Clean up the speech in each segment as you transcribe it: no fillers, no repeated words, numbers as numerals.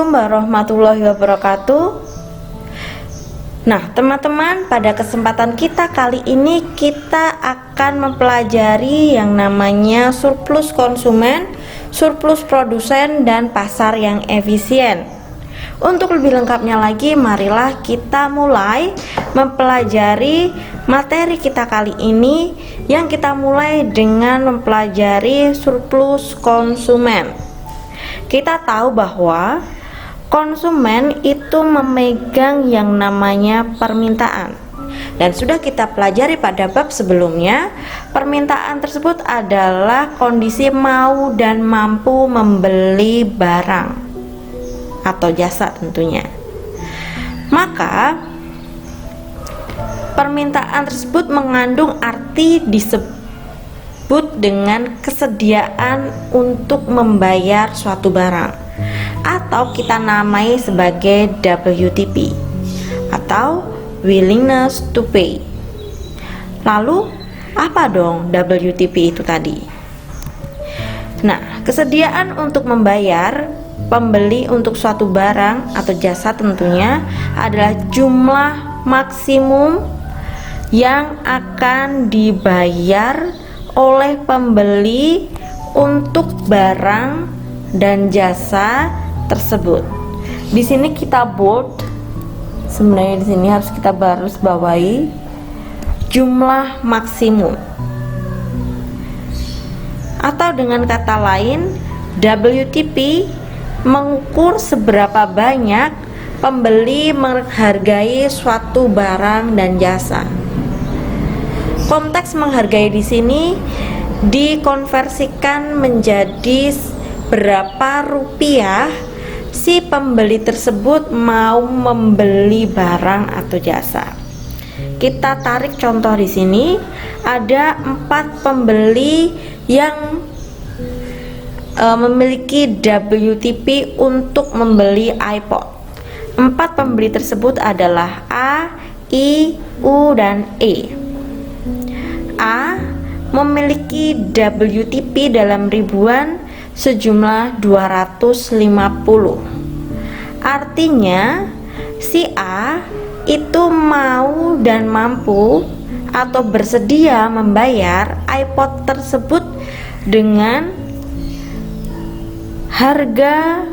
Assalamualaikum warahmatullahi wabarakatuh. Nah, teman-teman, pada kesempatan kita kali ini kita akan mempelajari yang namanya surplus konsumen, surplus produsen, dan pasar yang efisien. Untuk lebih lengkapnya lagi, marilah kita mulai mempelajari materi kita kali ini, yang kita mulai dengan mempelajari surplus konsumen. Kita tahu bahwa konsumen itu memegang yang namanya permintaan, dan sudah kita pelajari pada bab sebelumnya. Permintaan tersebut adalah kondisi mau dan mampu membeli barang atau jasa tentunya. Maka permintaan tersebut mengandung arti disebut dengan kesediaan untuk membayar suatu barang, atau kita namai sebagai WTP atau willingness to pay. Lalu apa dong WTP itu tadi? Nah, kesediaan untuk membayar pembeli untuk suatu barang atau jasa tentunya adalah jumlah maksimum yang akan dibayar oleh pembeli untuk barang dan jasa tersebut. Di sini kita bold, sebenarnya di sini harus kita garis bawahi jumlah maksimum, atau dengan kata lain WTP mengukur seberapa banyak pembeli menghargai suatu barang dan jasa. Konteks menghargai di sini dikonversikan menjadi berapa rupiah si pembeli tersebut mau membeli barang atau jasa. Kita tarik contoh di sini, ada 4 pembeli yang memiliki WTP untuk membeli iPod. 4 pembeli tersebut adalah A, I, U, dan E. A memiliki WTP dalam ribuan sejumlah 250. Artinya si A itu mau dan mampu atau bersedia membayar iPod tersebut dengan harga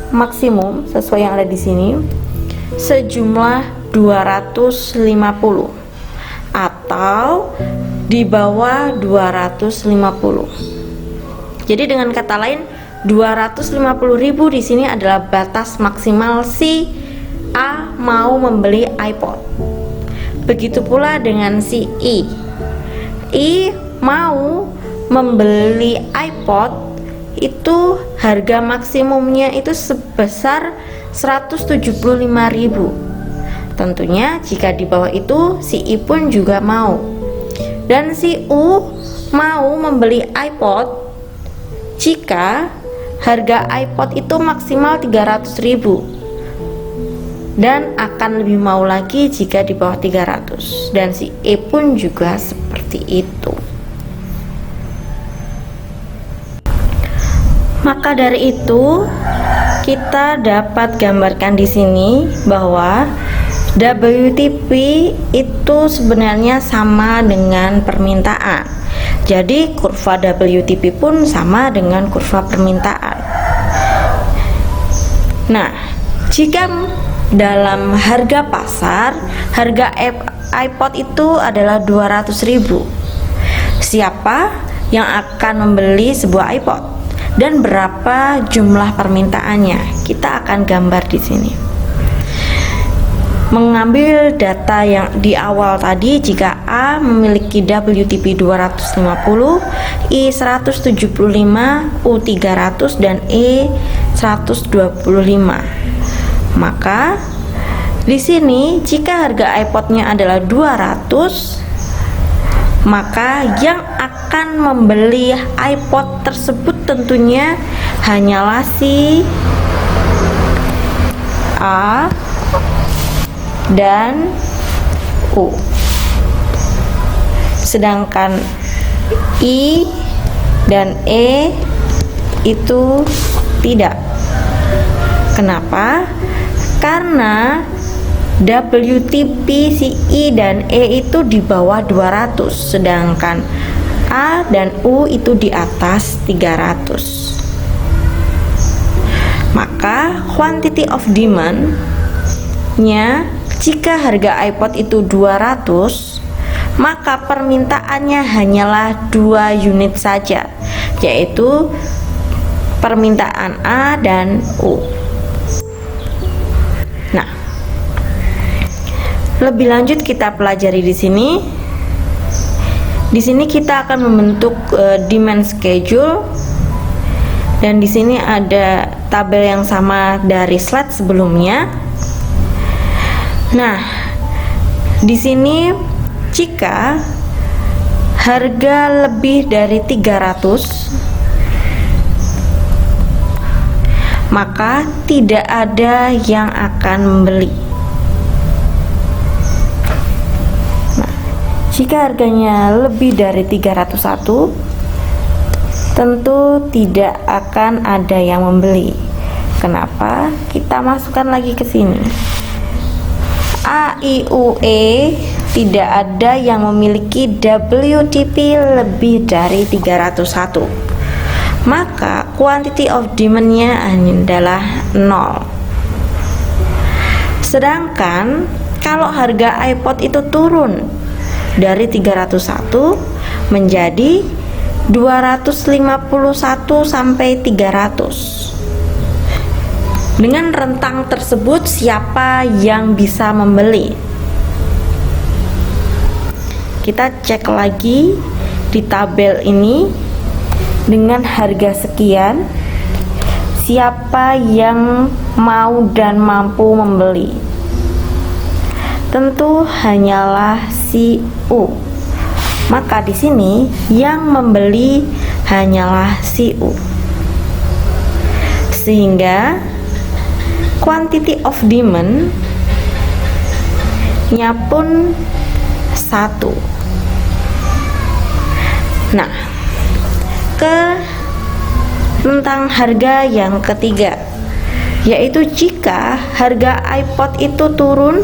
maksimum sesuai yang ada di sini sejumlah 250 atau di bawah 250. Jadi dengan kata lain 250.000 di sini adalah batas maksimal si A mau membeli iPod. Begitu pula dengan si I. I mau membeli iPod, itu harga maksimumnya itu sebesar 175.000. Tentunya jika di bawah itu si I pun juga mau. Dan si U mau membeli iPod jika harga iPod itu maksimal 300.000, dan akan lebih mau lagi jika di bawah 300. Dan si E pun juga seperti itu. Maka dari itu kita dapat gambarkan di sini bahwa WTP itu sebenarnya sama dengan permintaan. Jadi kurva WTP pun sama dengan kurva permintaan. Nah, jika dalam harga pasar, harga iPod itu adalah 200.000. Siapa yang akan membeli sebuah iPod dan berapa jumlah permintaannya? Kita akan gambar di sini. Mengambil data yang di awal tadi, jika A memiliki WTP 250, I 175, U 300, dan E 125. Maka di sini jika harga iPodnya adalah 200, maka yang akan membeli iPod tersebut tentunya hanyalah si A dan U. Sedangkan I dan E itu tidak. Kenapa? Karena WTP si I dan E itu di bawah 200, sedangkan A dan U itu di atas 300. Maka quantity of demand-nya, jika harga iPod itu 200, maka permintaannya hanyalah 2 unit saja, yaitu permintaan A dan U. Nah, lebih lanjut kita pelajari di sini. Di sini kita akan membentuk demand schedule, dan di sini ada tabel yang sama dari slide sebelumnya. Nah, di sini jika harga lebih dari 300, maka tidak ada yang akan membeli. Nah, jika harganya lebih dari 301, tentu tidak akan ada yang membeli. Kenapa? Kita masukkan lagi ke sini. A, I, U, E tidak ada yang memiliki WTP lebih dari 301. Maka quantity of demand-nya adalah 0. Sedangkan kalau harga iPod itu turun dari 301 menjadi 251 sampai 300. Dengan rentang tersebut, siapa yang bisa membeli? Kita cek lagi di tabel ini. Dengan harga sekian, siapa yang mau dan mampu membeli? Tentu hanyalah si U. Maka di sini yang membeli hanyalah si U. Sehingga quantity of demand-nya pun 1. Nah, tentang harga yang ketiga, yaitu jika harga iPod itu turun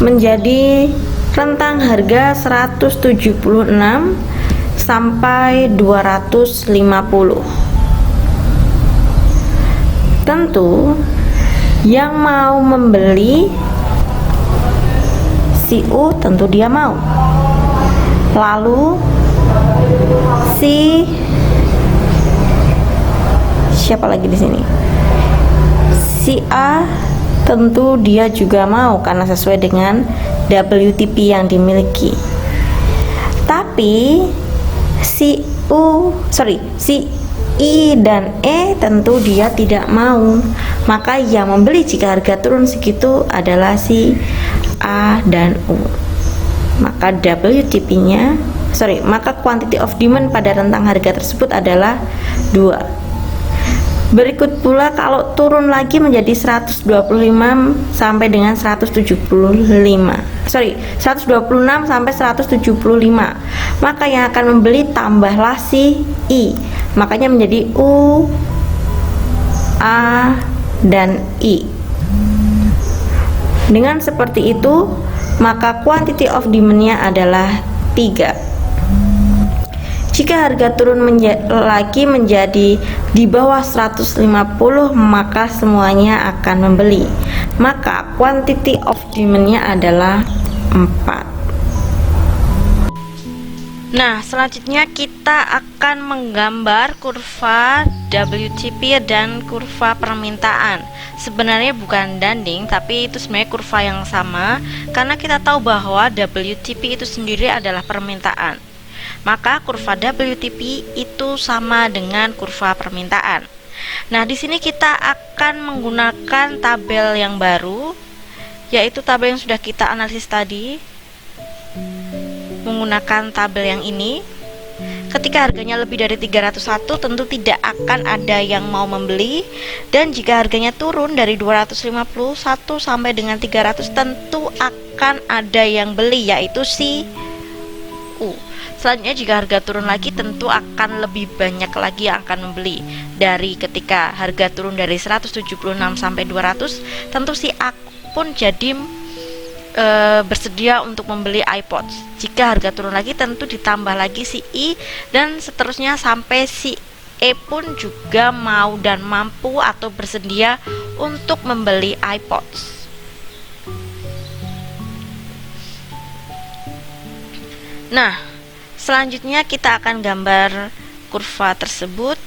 menjadi rentang harga 176 sampai 250. Tentu yang mau membeli si U, tentu dia mau. Lalu siapa lagi di sini? Si A, tentu dia juga mau karena sesuai dengan WTP yang dimiliki. Tapi si I dan E tentu dia tidak mau. Maka yang membeli jika harga turun segitu adalah si A dan U. Maka maka quantity of demand pada rentang harga tersebut adalah 2. Berikut pula kalau turun lagi menjadi 126 sampai dengan 126 sampai 175, maka yang akan membeli tambahlah si I. Makanya menjadi U, A, dan I. Dengan seperti itu, maka quantity of demand-nya adalah 3. Jika harga turun lagi menjadi di bawah 150, maka semuanya akan membeli. Maka quantity of demand-nya adalah 4. Nah, selanjutnya kita akan menggambar kurva WTP dan kurva permintaan. Sebenarnya bukan danding, tapi itu sebenarnya kurva yang sama, karena kita tahu bahwa WTP itu sendiri adalah permintaan. Maka kurva WTP itu sama dengan kurva permintaan. Nah, di sini kita akan menggunakan tabel yang baru, yaitu tabel yang sudah kita analisis tadi. Menggunakan tabel yang ini, ketika harganya lebih dari 301 tentu tidak akan ada yang mau membeli, dan jika harganya turun dari 251 sampai dengan 300 tentu akan ada yang beli, yaitu si U. Selanjutnya jika harga turun lagi tentu akan lebih banyak lagi yang akan membeli. Dari ketika harga turun dari 176 sampai 200, tentu si A pun jadi bersedia untuk membeli iPods. Jika harga turun lagi tentu ditambah lagi si I dan seterusnya sampai si E pun juga mau dan mampu atau bersedia untuk membeli iPods. Nah, selanjutnya kita akan gambar kurva tersebut.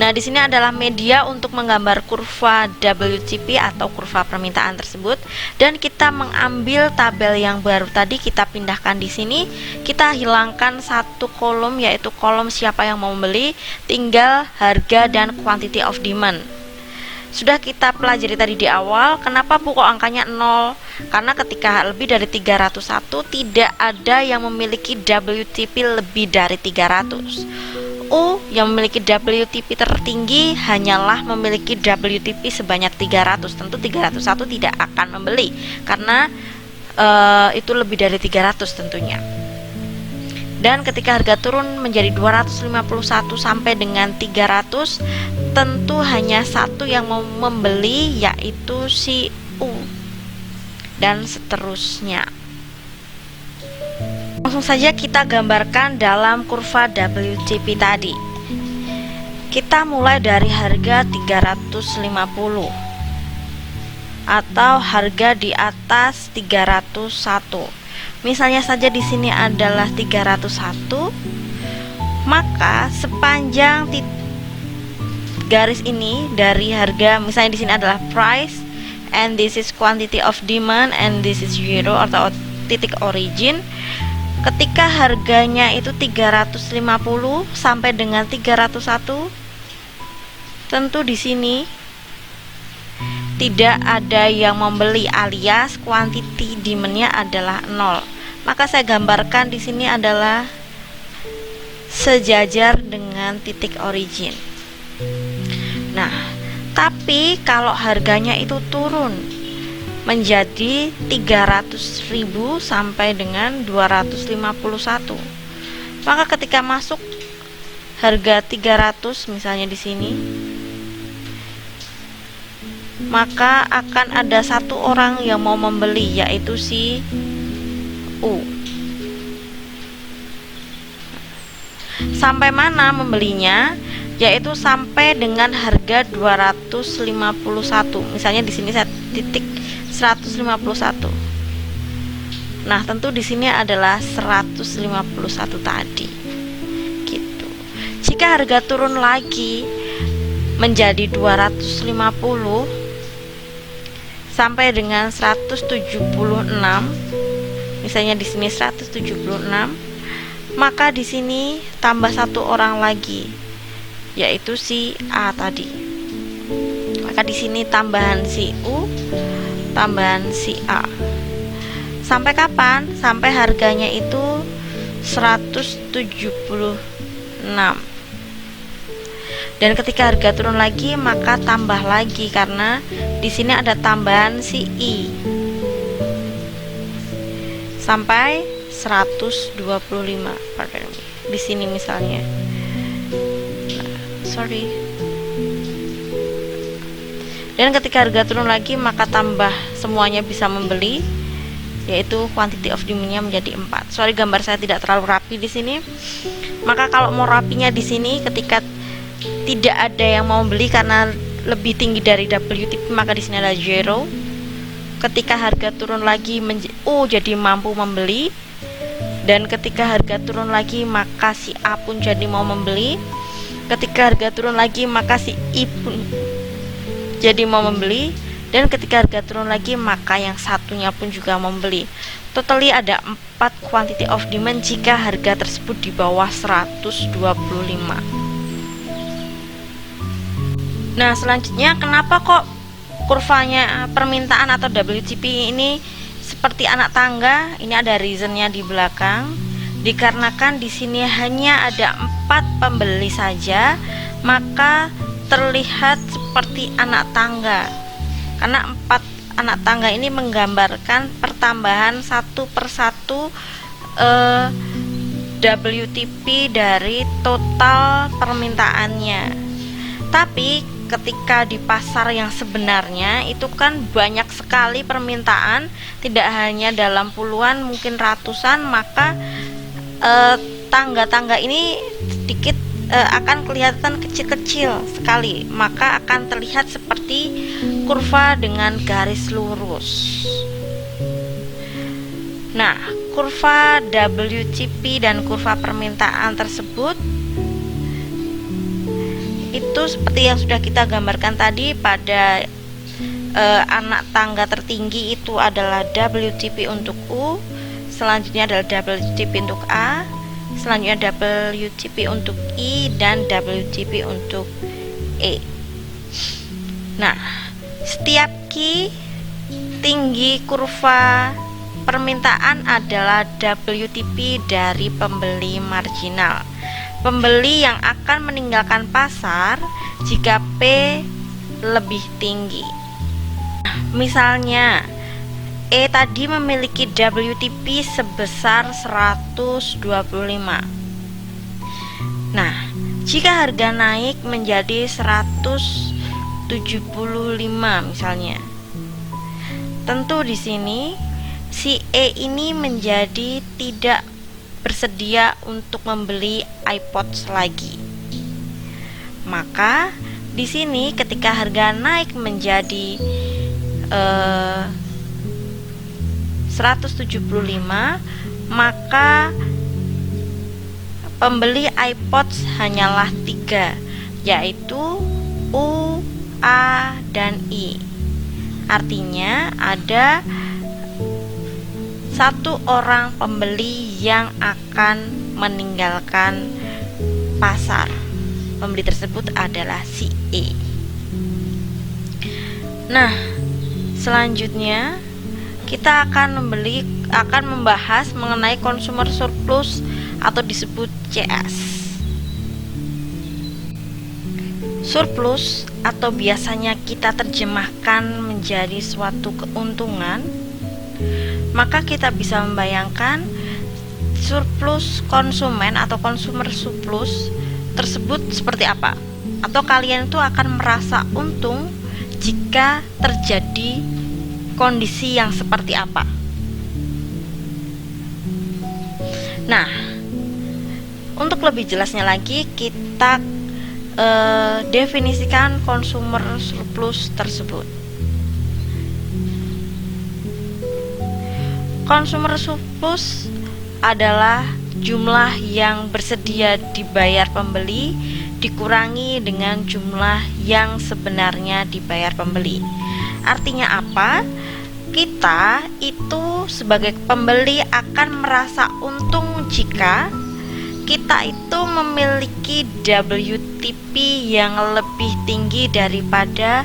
Nah, di sini adalah media untuk menggambar kurva WTP atau kurva permintaan tersebut, dan kita mengambil tabel yang baru tadi, kita pindahkan di sini. Kita hilangkan satu kolom, yaitu kolom siapa yang mau membeli, tinggal harga dan quantity of demand. Sudah kita pelajari tadi di awal, kenapa pokok angkanya 0? Karena ketika lebih dari 301 tidak ada yang memiliki WTP lebih dari 300. U yang memiliki WTP tertinggi hanyalah memiliki WTP sebanyak 300. Tentu 301 tidak akan membeli karena itu lebih dari 300 tentunya. Dan ketika harga turun menjadi 251 sampai dengan 300, tentu hanya satu yang mau membeli, yaitu si U, dan seterusnya. Langsung saja kita gambarkan dalam kurva WTP tadi. Kita mulai dari harga 350 atau harga di atas 301. Misalnya saja di sini adalah 301, maka sepanjang garis ini dari harga, misalnya di sini adalah price and this is quantity of demand and this is zero atau titik origin. Ketika harganya itu 350 sampai dengan 301, tentu di sini tidak ada yang membeli alias quantity demand-nya adalah 0. Maka saya gambarkan di sini adalah sejajar dengan titik origin. Nah, tapi kalau harganya itu turun menjadi 300.000 sampai dengan 251, maka ketika masuk harga 300 misalnya di sini, maka akan ada satu orang yang mau membeli, yaitu si U. Sampai mana membelinya? Yaitu sampai dengan harga 251. Misalnya di sini saya titik 151. Nah, tentu di sini adalah 151 tadi. Gitu. Jika harga turun lagi menjadi 250 sampai dengan 176, misalnya di sini 176, maka di sini tambah satu orang lagi, yaitu si A tadi. Maka di sini tambahan si U, tambahan si A. Sampai kapan? Sampai harganya itu 176. Dan ketika harga turun lagi, maka tambah lagi karena di sini ada tambahan si I. Sampai 125. Pardon me. Di sini misalnya. Sorry. Dan ketika harga turun lagi, maka tambah semuanya bisa membeli, yaitu quantity of demand-nya menjadi 4. Sorry, gambar saya tidak terlalu rapi di sini. Maka kalau mau rapinya di sini, ketika tidak ada yang mau beli karena lebih tinggi dari WTP, maka di sini ada zero. Ketika harga turun lagi, jadi mampu membeli. Dan ketika harga turun lagi, maka si A pun jadi mau membeli. Ketika harga turun lagi, maka si I pun jadi mau membeli. Dan ketika harga turun lagi, maka yang satunya pun juga membeli. Totally ada 4 quantity of demand jika harga tersebut di bawah 125. Nah, selanjutnya kenapa kok kurvanya permintaan atau WTP ini seperti anak tangga? Ini ada reasonnya di belakang. Dikarenakan di sini hanya ada 4 pembeli saja, maka terlihat seperti anak tangga. Karena 4 anak tangga ini menggambarkan pertambahan satu persatu WTP dari total permintaannya. Tapi ketika di pasar yang sebenarnya itu kan banyak sekali permintaan, tidak hanya dalam puluhan, mungkin ratusan, maka tangga-tangga ini sedikit akan kelihatan kecil-kecil sekali, maka akan terlihat seperti kurva dengan garis lurus. Nah, kurva WTP dan kurva permintaan tersebut itu seperti yang sudah kita gambarkan tadi. Pada anak tangga tertinggi itu adalah WTP untuk U, selanjutnya adalah WTP untuk A, selanjutnya WTP untuk I, dan WTP untuk E. Nah, setiap Q tinggi kurva permintaan adalah WTP dari pembeli marginal, pembeli yang akan meninggalkan pasar jika P lebih tinggi. Misalnya E tadi memiliki WTP sebesar 125. Nah, jika harga naik menjadi 175 misalnya, tentu di sini si E ini menjadi tidak bersedia untuk membeli iPods lagi. Maka di sini ketika harga naik menjadi 175, maka pembeli iPods hanyalah 3, yaitu U, A, dan I. Artinya ada satu orang pembeli yang akan meninggalkan pasar. Pembeli tersebut adalah si E. Nah, selanjutnya kita akan membahas mengenai consumer surplus atau disebut CS. Surplus atau biasanya kita terjemahkan menjadi suatu keuntungan. Maka kita bisa membayangkan surplus konsumen atau consumer surplus tersebut seperti apa, atau kalian itu akan merasa untung jika terjadi kondisi yang seperti apa. Nah, untuk lebih jelasnya lagi kita definisikan consumer surplus tersebut. Consumer surplus adalah jumlah yang bersedia dibayar pembeli dikurangi dengan jumlah yang sebenarnya dibayar pembeli. Artinya apa? Kita itu sebagai pembeli akan merasa untung jika kita itu memiliki WTP yang lebih tinggi daripada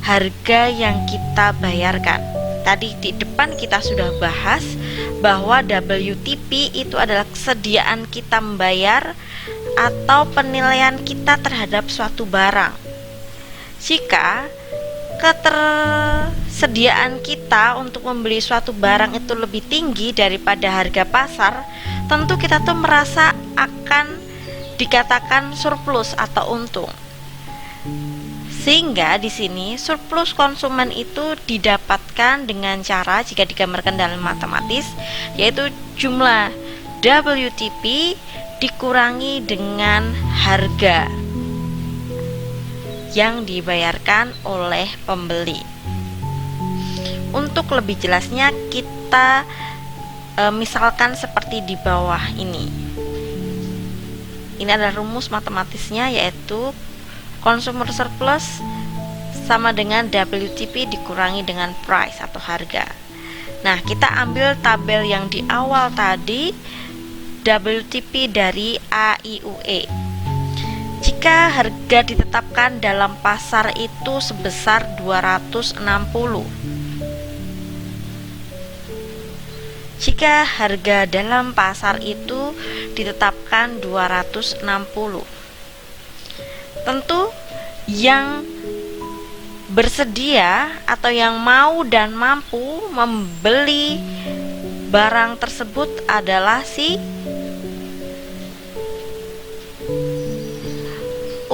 harga yang kita bayarkan. Tadi di depan kita sudah bahas bahwa WTP itu adalah kesediaan kita membayar atau penilaian kita terhadap suatu barang. Jika ketersediaan kita untuk membeli suatu barang itu lebih tinggi daripada harga pasar, tentu kita tuh merasa akan dikatakan surplus atau untung. Sehingga di sini surplus konsumen itu didapatkan dengan cara jika digambarkan dalam matematis, yaitu jumlah WTP dikurangi dengan harga yang dibayarkan oleh pembeli. Untuk lebih jelasnya kita misalkan seperti di bawah ini. Ini adalah rumus matematisnya, yaitu consumer surplus sama dengan WTP dikurangi dengan price atau harga. Nah, kita ambil tabel yang di awal tadi, WTP dari A, I, U, E. Jika harga ditetapkan dalam pasar itu sebesar 260. Jika harga dalam pasar itu ditetapkan 260. Tentu yang bersedia atau yang mau dan mampu membeli barang tersebut adalah si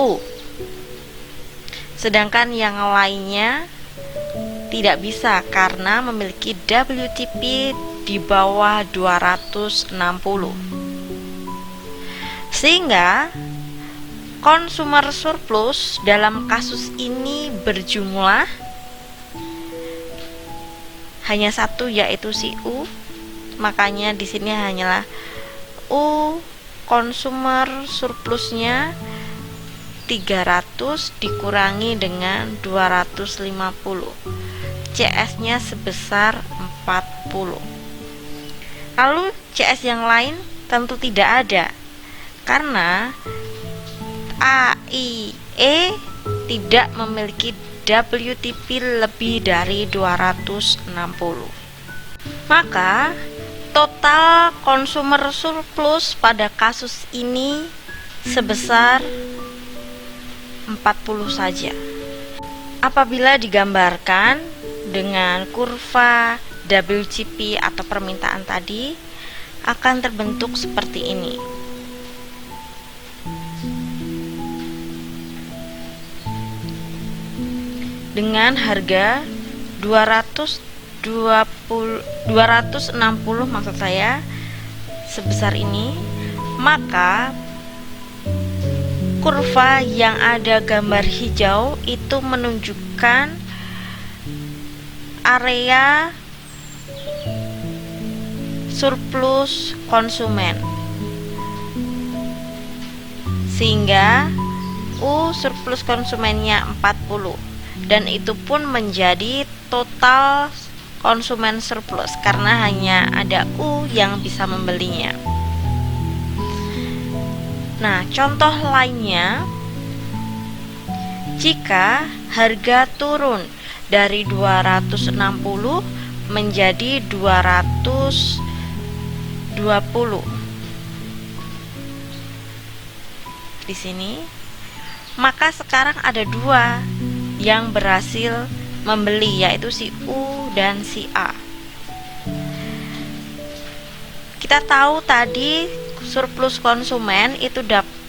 U. Sedangkan yang lainnya tidak bisa karena memiliki WTP di bawah 260. Sehingga consumer surplus dalam kasus ini berjumlah hanya satu, yaitu si U. Makanya di sini hanyalah U, consumer surplusnya 300 dikurangi dengan 250. CS-nya sebesar 40. Lalu CS yang lain tentu tidak ada karena AIE tidak memiliki WTP lebih dari 260. Maka total consumer surplus pada kasus ini sebesar 40 saja. Apabila digambarkan dengan kurva WTP atau permintaan tadi, akan terbentuk seperti ini. Dengan harga 260 maksud saya sebesar ini, maka kurva yang ada gambar hijau itu menunjukkan area surplus konsumen, sehingga U surplus konsumennya 40, dan itu pun menjadi total konsumen surplus karena hanya ada U yang bisa membelinya. Nah, contoh lainnya, jika harga turun dari 260 menjadi 220 di sini, maka sekarang ada dua yang berhasil membeli, yaitu si U dan si A. Kita tahu tadi surplus konsumen itu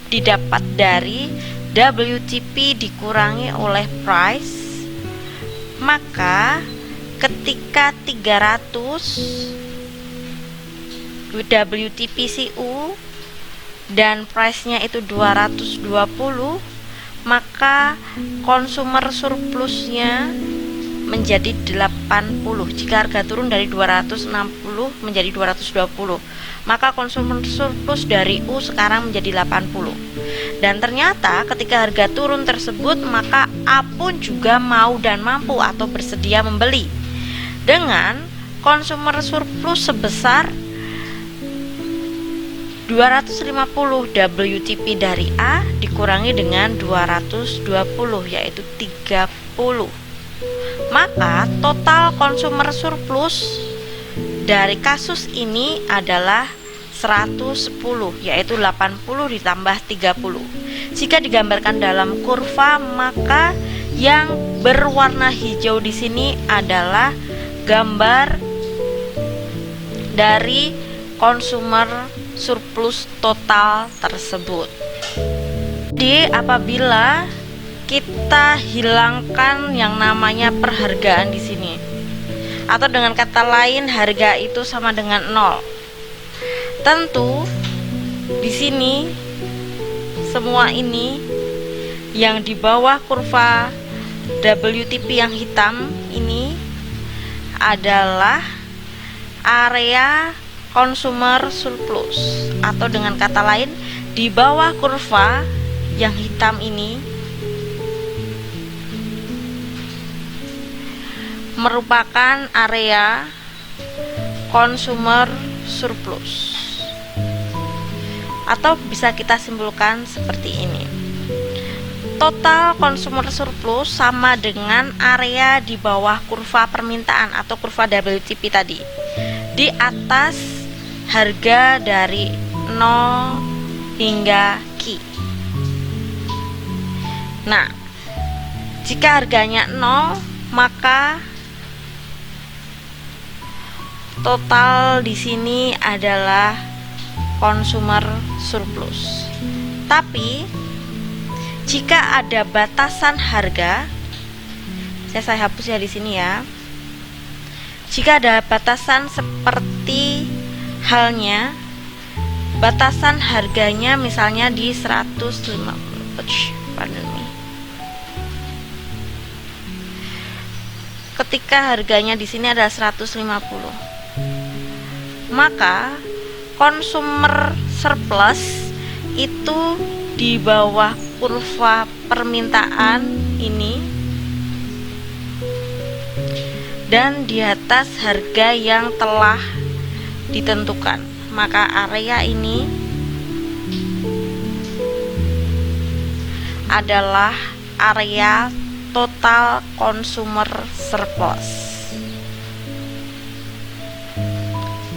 didapat dari WTP dikurangi oleh price. Maka ketika 300 WTP si U dan price-nya itu 220, maka consumer surplusnya menjadi 80. Jika harga turun dari 260 menjadi 220, maka consumer surplus dari U sekarang menjadi 80. Dan ternyata ketika harga turun tersebut, maka A pun juga mau dan mampu atau bersedia membeli dengan consumer surplus sebesar 250 WTP dari A dikurangi dengan 220, yaitu 30. Maka total consumer surplus dari kasus ini adalah 110, yaitu 80 ditambah 30. Jika digambarkan dalam kurva, maka yang berwarna hijau di sini adalah gambar dari consumer surplus total tersebut. Jadi apabila kita hilangkan yang namanya perhargaan di sini, atau dengan kata lain harga itu sama dengan 0, tentu di sini semua ini yang di bawah kurva WTP yang hitam ini adalah area consumer surplus, atau dengan kata lain di bawah kurva yang hitam ini merupakan area consumer surplus, atau bisa kita simpulkan seperti ini: total consumer surplus sama dengan area di bawah kurva permintaan atau kurva WTP tadi, di atas harga dari 0 hingga Q. Nah, jika harganya 0, maka total di sini adalah consumer surplus. Tapi jika ada batasan harga, saya hapus ya di sini ya. Jika ada batasan seperti halnya batasan harganya misalnya di 150, ketika harganya di sini adalah 150, maka consumer surplus itu di bawah kurva permintaan ini dan di atas harga yang telah ditentukan, maka area ini adalah area total consumer surplus.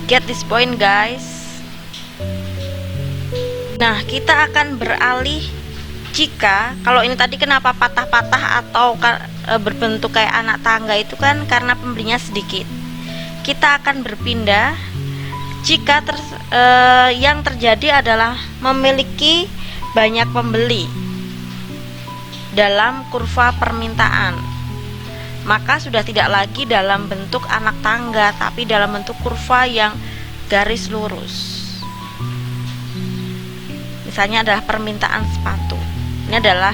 Get this point, guys. Nah, kita akan beralih jika kalau ini tadi kenapa patah-patah atau berbentuk kayak anak tangga itu kan karena pembelinya sedikit. Kita akan berpindah jika yang terjadi adalah memiliki banyak pembeli dalam kurva permintaan, maka sudah tidak lagi dalam bentuk anak tangga tapi dalam bentuk kurva yang garis lurus. Misalnya adalah permintaan sepatu. Ini adalah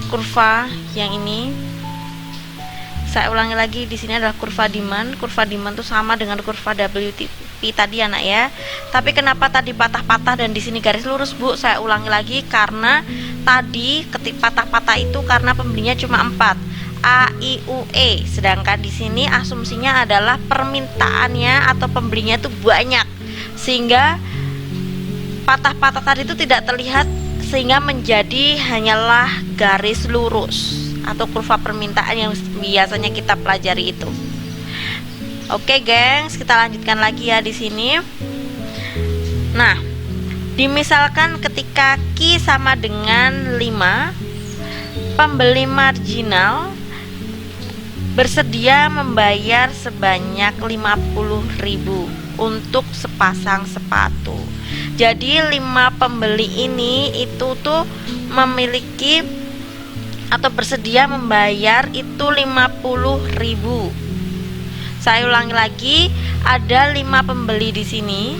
kurva yang ini. Saya ulangi lagi, di sini adalah kurva demand. Kurva demand itu sama dengan kurva WTP tadi anak ya. Tapi kenapa tadi patah-patah dan di sini garis lurus, Bu? Saya ulangi lagi karena tadi ketika patah-patah itu karena pembelinya cuma 4. A, I, U, E. Sedangkan di sini asumsinya adalah permintaannya atau pembelinya itu banyak. Sehingga patah-patah tadi itu tidak terlihat sehingga menjadi hanyalah garis lurus atau kurva permintaan yang biasanya kita pelajari itu. Oke, gengs, kita lanjutkan lagi ya di sini. Nah, dimisalkan ketika Q sama dengan 5, pembeli marginal bersedia membayar sebanyak 50.000 untuk sepasang sepatu. Jadi 5 pembeli ini itu tuh memiliki atau bersedia membayar itu 50.000. Saya ulangi lagi, ada 5 pembeli di sini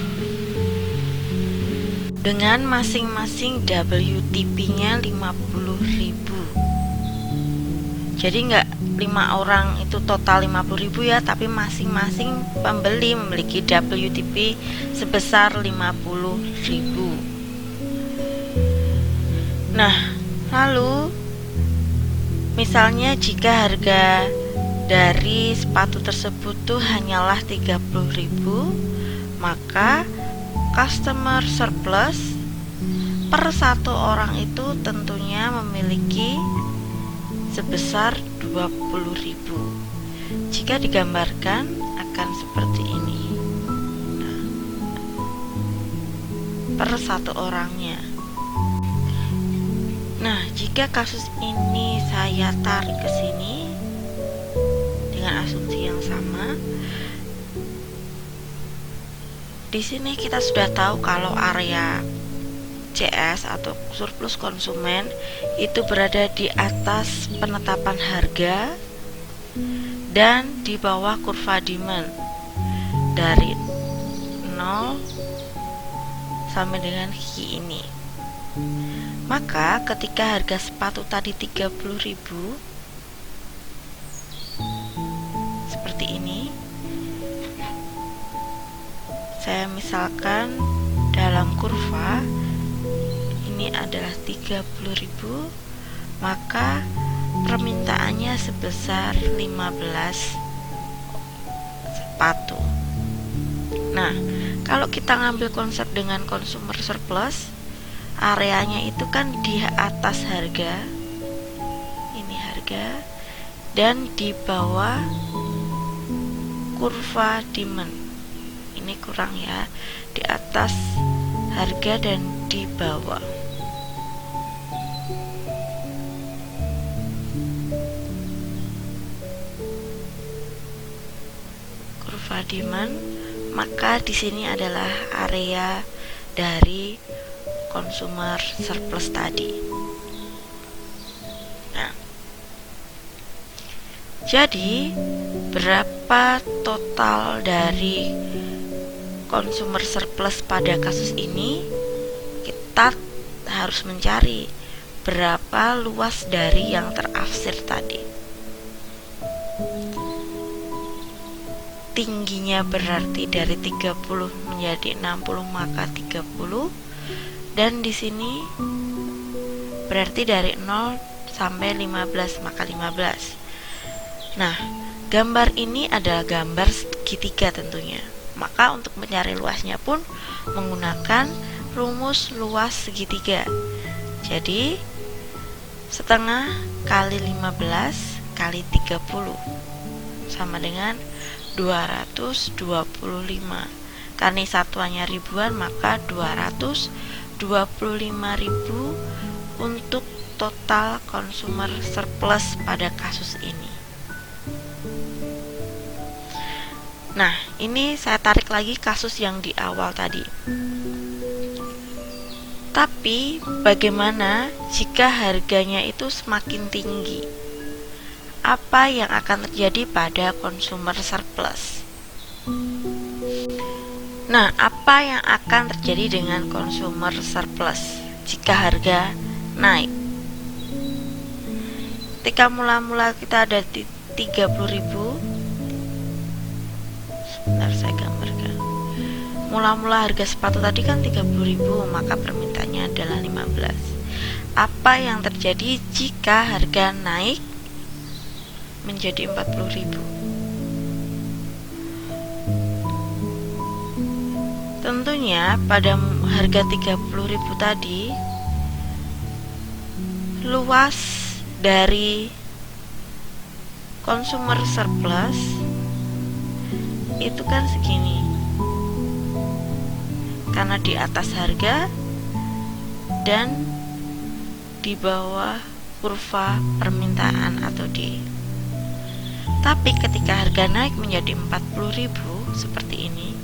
dengan masing-masing WTP-nya 50.000. Jadi enggak 5 orang itu total 50.000 ya, tapi masing-masing pembeli memiliki WTP sebesar 50.000. Nah, lalu misalnya jika harga dari sepatu tersebut tuh hanyalah 30.000, maka customer surplus per satu orang itu tentunya memiliki sebesar 20.000. Jika digambarkan akan seperti ini. Nah, per satu orangnya. Nah, jika kasus ini saya tarik ke sini dengan asumsi yang sama, di sini kita sudah tahu kalau area CS atau surplus konsumen itu berada di atas penetapan harga dan di bawah kurva demand dari 0 sampai dengan Q ini. Maka ketika harga sepatu tadi 30.000 seperti ini, saya misalkan dalam kurva ini adalah 30.000, maka permintaannya sebesar 15 sepatu. Nah, kalau kita ngambil konsep dengan consumer surplus, areanya itu kan di atas harga, ini harga, dan di bawah kurva demand. Ini kurang ya, di atas harga dan di bawah. Kurva demand, maka di sini adalah area dari consumer surplus tadi. Jadi, berapa total dari consumer surplus pada kasus ini? Kita harus mencari berapa luas dari yang terafsir tadi. Tingginya berarti dari 30 menjadi 60 maka 30, dan di sini berarti dari 0 sampai 15 maka 15. Nah, gambar ini adalah gambar segitiga tentunya. Maka untuk mencari luasnya pun menggunakan rumus luas segitiga. Jadi, setengah kali 15 kali 30 sama dengan 225. Karena satuannya ribuan, maka 225.000 untuk total consumer surplus pada kasus ini. Nah, ini saya tarik lagi kasus yang di awal tadi. Tapi bagaimana jika harganya itu semakin tinggi? Apa yang akan terjadi pada consumer surplus? Nah, apa yang akan terjadi dengan consumer surplus jika harga naik? Ketika mula-mula kita ada di 30.000, sebentar saya gambarkan. Mula-mula harga sepatu tadi kan 30.000, maka permintaannya adalah 15. Apa yang terjadi jika harga naik menjadi 40.000? Tentunya pada harga 30.000 tadi, luas dari consumer surplus itu kan segini, karena di atas harga dan di bawah kurva permintaan atau D. Tapi ketika harga naik menjadi 40.000 seperti ini,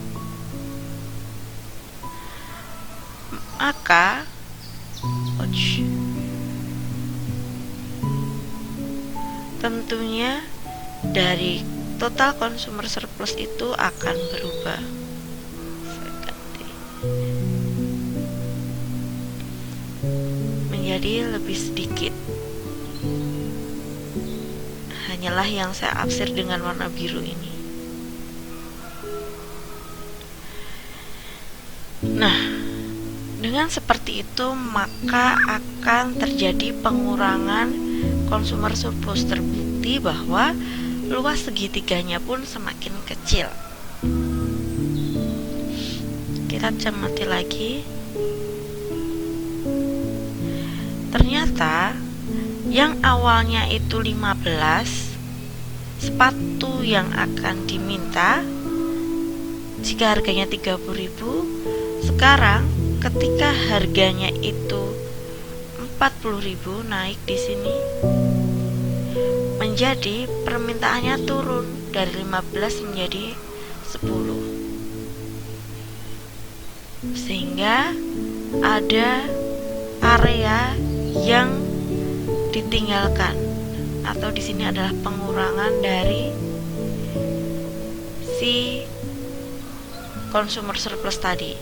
maka tentunya dari total consumer surplus itu akan berubah. Saya ganti menjadi lebih sedikit. Hanyalah yang saya afsir dengan warna biru ini. Nah, dengan seperti itu maka akan terjadi pengurangan consumer surplus. Terbukti bahwa luas segitiganya pun semakin kecil. Kita cermati lagi. Ternyata yang awalnya itu 15, sepatu yang akan diminta jika harganya 30.000, sekarang ketika harganya itu 40.000 naik di sini menjadi permintaannya turun dari 15 menjadi 10, sehingga ada area yang ditinggalkan, atau di sini adalah pengurangan dari si consumer surplus tadi.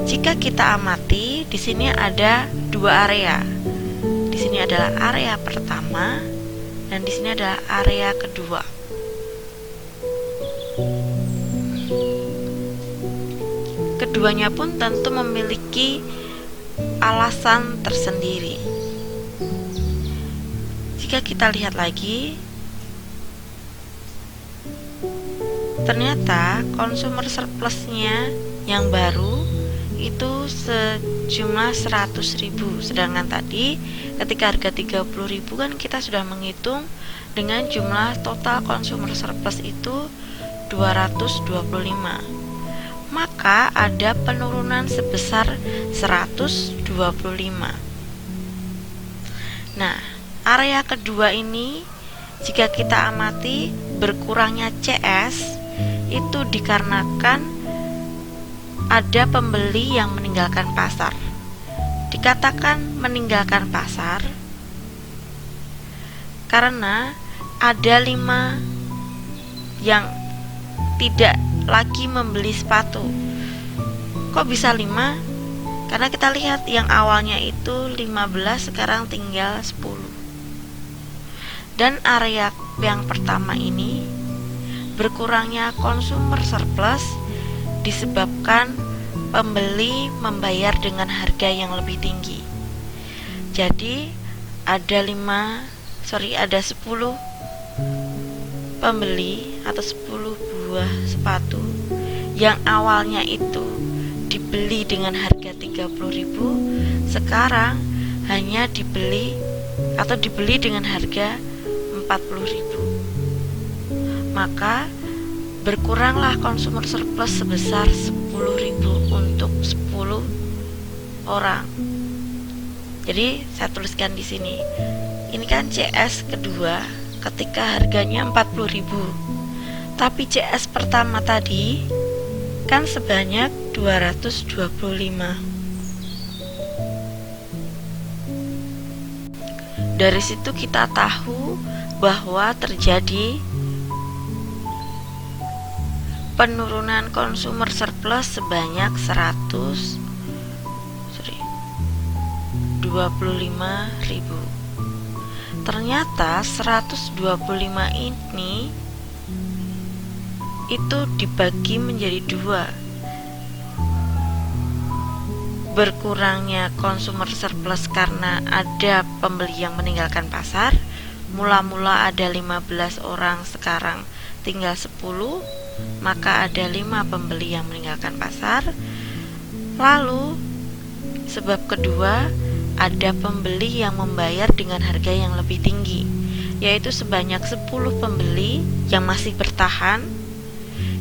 Jika kita amati, di sini ada dua area. Di sini adalah area pertama dan di sini adalah area kedua. Keduanya pun tentu memiliki alasan tersendiri. Jika kita lihat lagi, ternyata consumer surplusnya yang baru itu sejumlah 100.000, sedangkan tadi ketika harga 30.000 kan kita sudah menghitung dengan jumlah total consumer surplus itu 225. Maka ada penurunan sebesar 125. Nah, area kedua ini jika kita amati berkurangnya CS itu dikarenakan ada pembeli yang meninggalkan pasar. Dikatakan meninggalkan pasar karena ada 5 yang tidak lagi membeli sepatu. Kok bisa 5? Karena kita lihat yang awalnya itu 15 sekarang tinggal 10. Dan area yang pertama ini, berkurangnya consumer surplus disebabkan pembeli membayar dengan harga yang lebih tinggi. Jadi ada 10 pembeli atau 10 buah sepatu yang awalnya itu dibeli dengan harga 30.000, sekarang hanya dibeli dengan harga 40.000. Maka berkuranglah consumer surplus sebesar 10.000 untuk 10 orang. Jadi saya tuliskan di sini. Ini kan CS kedua ketika harganya 40.000. Tapi CS pertama tadi kan sebanyak 225. Dari situ kita tahu bahwa terjadi penurunan consumer surplus sebanyak 125.000. Ternyata 125 ini itu dibagi menjadi 2. Berkurangnya consumer surplus karena ada pembeli yang meninggalkan pasar. Mula-mula ada 15 orang, sekarang tinggal 10, maka ada 5 pembeli yang meninggalkan pasar. Lalu sebab kedua, ada pembeli yang membayar dengan harga yang lebih tinggi, yaitu sebanyak 10 pembeli yang masih bertahan,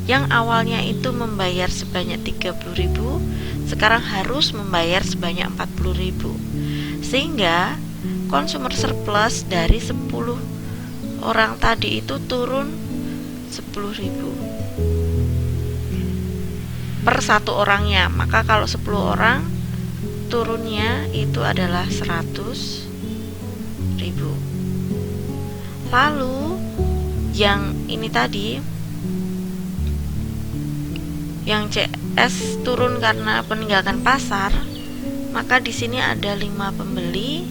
yang awalnya itu membayar sebanyak 30.000, sekarang harus membayar sebanyak 40.000, sehingga consumer surplus dari 10 orang tadi itu turun 10.000 per satu orangnya. Maka kalau 10 orang, turunnya itu adalah 100.000. Lalu yang ini tadi, yang CS turun karena meninggalkan pasar, maka di sini ada 5 pembeli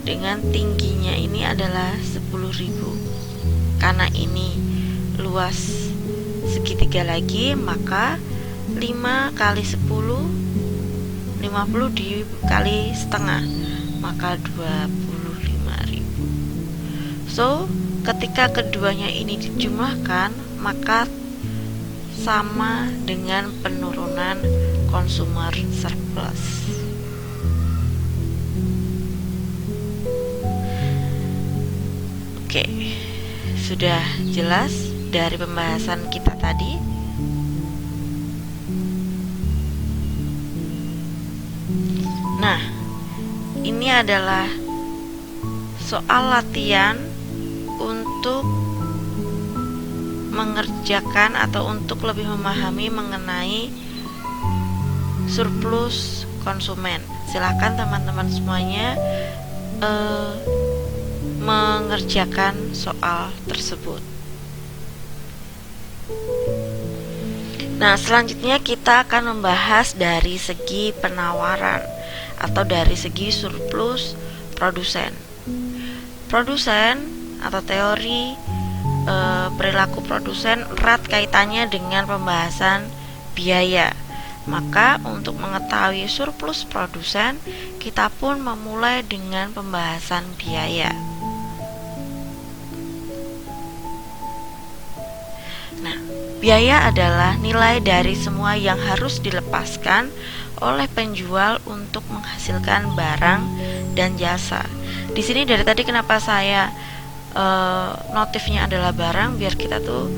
dengan tingginya ini adalah 10.000. Karena ini luas segitiga lagi, maka 5 kali 10, 50 dikali setengah, maka 25.000. So, ketika keduanya ini dijumlahkan, maka sama dengan penurunan consumer surplus. Oke, sudah jelas dari pembahasan kita tadi. Nah, ini adalah soal latihan untuk mengerjakan atau untuk lebih memahami mengenai surplus konsumen. Silakan teman-teman semuanya mengerjakan soal tersebut. Nah, selanjutnya kita akan membahas dari segi penawaran atau dari segi surplus produsen. Produsen atau teori perilaku produsen erat kaitannya dengan pembahasan biaya. Maka untuk mengetahui surplus produsen, kita pun memulai dengan pembahasan biaya. Nah, biaya adalah nilai dari semua yang harus dilepaskan oleh penjual untuk menghasilkan barang dan jasa. Di sini dari tadi kenapa saya notifnya adalah barang, biar kita tuh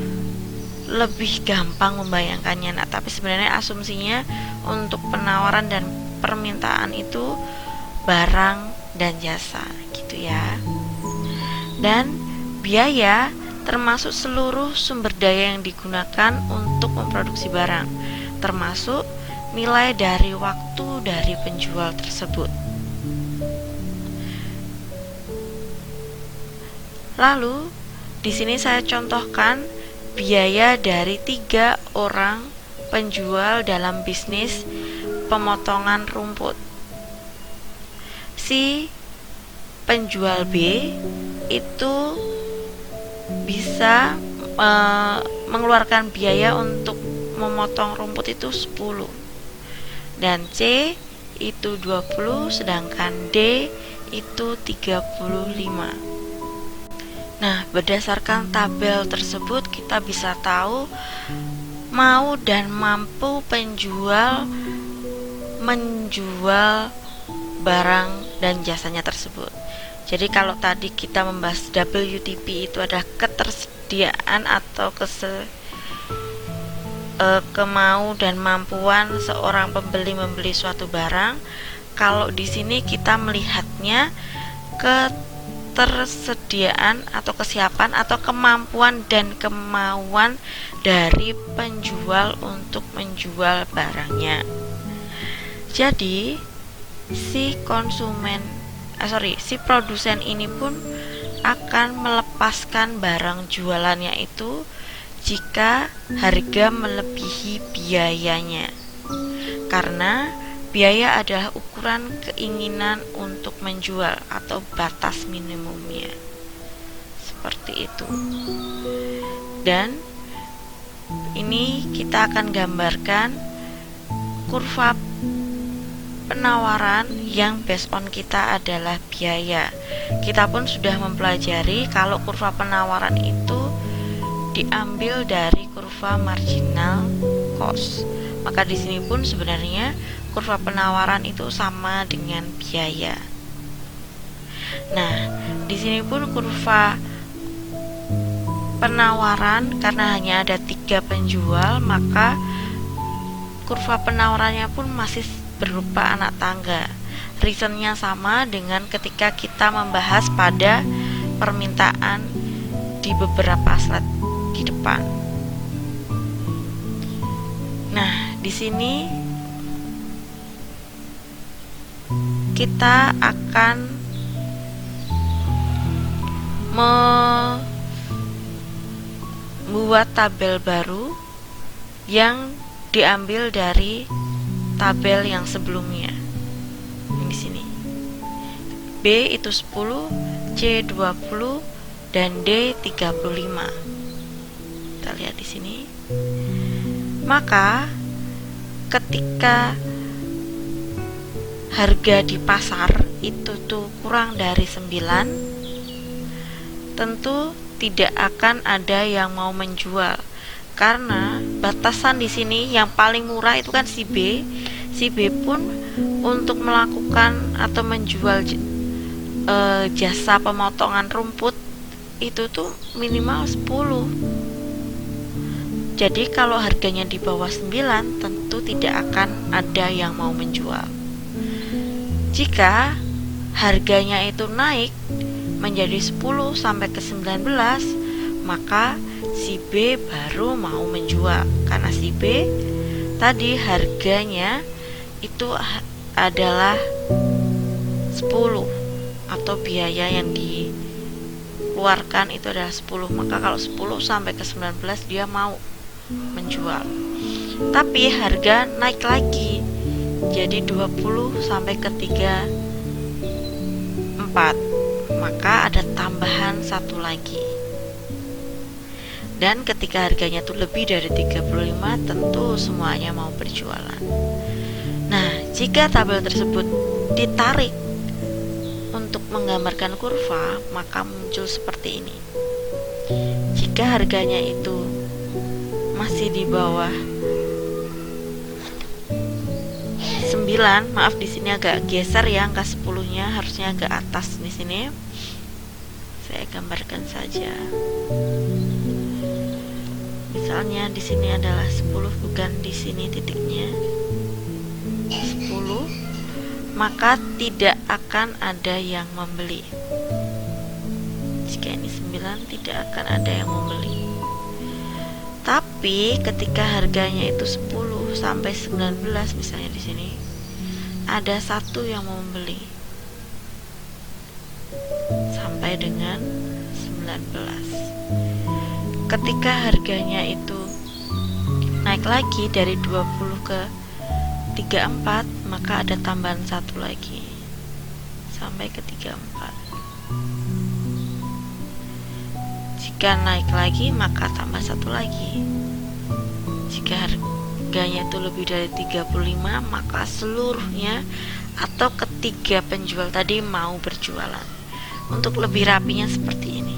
lebih gampang membayangkannya. Nah, tapi sebenarnya asumsinya untuk penawaran dan permintaan itu barang dan jasa, gitu ya. Dan biaya termasuk seluruh sumber daya yang digunakan untuk memproduksi barang, termasuk nilai dari waktu dari penjual tersebut. Lalu Di sini saya contohkan biaya dari 3 orang penjual dalam bisnis pemotongan rumput. Si penjual B itu bisa mengeluarkan biaya untuk memotong rumput itu 10, dan C itu 20, sedangkan D itu 35. Nah, berdasarkan tabel tersebut kita bisa tahu mau dan mampu penjual menjual barang dan jasanya tersebut. Jadi kalau tadi kita membahas WTP itu adalah ketersediaan atau kemau dan mampuan seorang pembeli membeli suatu barang. Kalau di sini kita melihatnya ketersediaan atau kesiapan atau kemampuan dan kemauan dari penjual untuk menjual barangnya. Jadi si produsen ini pun akan melepaskan barang jualannya itu jika harga melebihi biayanya, karena biaya adalah ukuran keinginan untuk menjual atau batas minimumnya, seperti itu. Dan ini kita akan gambarkan kurva penawaran yang based on kita adalah biaya. Kita pun sudah mempelajari kalau kurva penawaran itu diambil dari kurva marginal cost. Maka di sini pun sebenarnya kurva penawaran itu sama dengan biaya. Nah, di sini pun kurva penawaran karena hanya ada 3 penjual, maka kurva penawarannya pun masih berupa anak tangga. Reasonnya sama dengan ketika kita membahas pada permintaan di beberapa slide di depan. Nah, di sini kita akan membuat tabel baru yang diambil dari tabel yang sebelumnya. Di sini B itu 10, C 20, dan D 35. Kita lihat di sini. Maka ketika harga di pasar itu tuh kurang dari 9, tentu tidak akan ada yang mau menjual, karena batasan di sini yang paling murah itu kan si B. Si B pun untuk melakukan atau menjual jasa pemotongan rumput itu tuh minimal 10. Jadi kalau harganya di bawah 9, tentu tidak akan ada yang mau menjual. Jika harganya itu naik menjadi 10 sampai ke 19, maka si B baru mau menjual, karena si B tadi harganya itu adalah 10 atau biaya yang dikeluarkan itu adalah 10. Maka kalau 10 sampai ke 19 dia mau menjual. Tapi harga naik lagi jadi 20 sampai ke 34, maka ada tambahan 1 lagi. Dan ketika harganya tuh lebih dari 35, tentu semuanya mau berjualan. Nah, jika tabel tersebut ditarik untuk menggambarkan kurva, maka muncul seperti ini. Jika harganya itu masih di bawah 9, maaf di sini agak geser ya, angka 10-nya harusnya agak atas di sini. Saya gambarkan saja. Misalnya di sini adalah 10, bukan di sini titiknya. 10, maka tidak akan ada yang membeli. Jika ini 9, tidak akan ada yang membeli. Tapi ketika harganya itu 10 sampai 19 misalnya di sini, ada 1 yang mau membeli sampai dengan 19. Ketika harganya itu naik lagi dari 20 ke 34, maka ada tambahan 1 lagi sampai ke 34. Jika naik lagi maka tambah 1 lagi. Jika harganya itu lebih dari 35, maka seluruhnya atau ketiga penjual tadi mau berjualan. Untuk lebih rapinya seperti ini.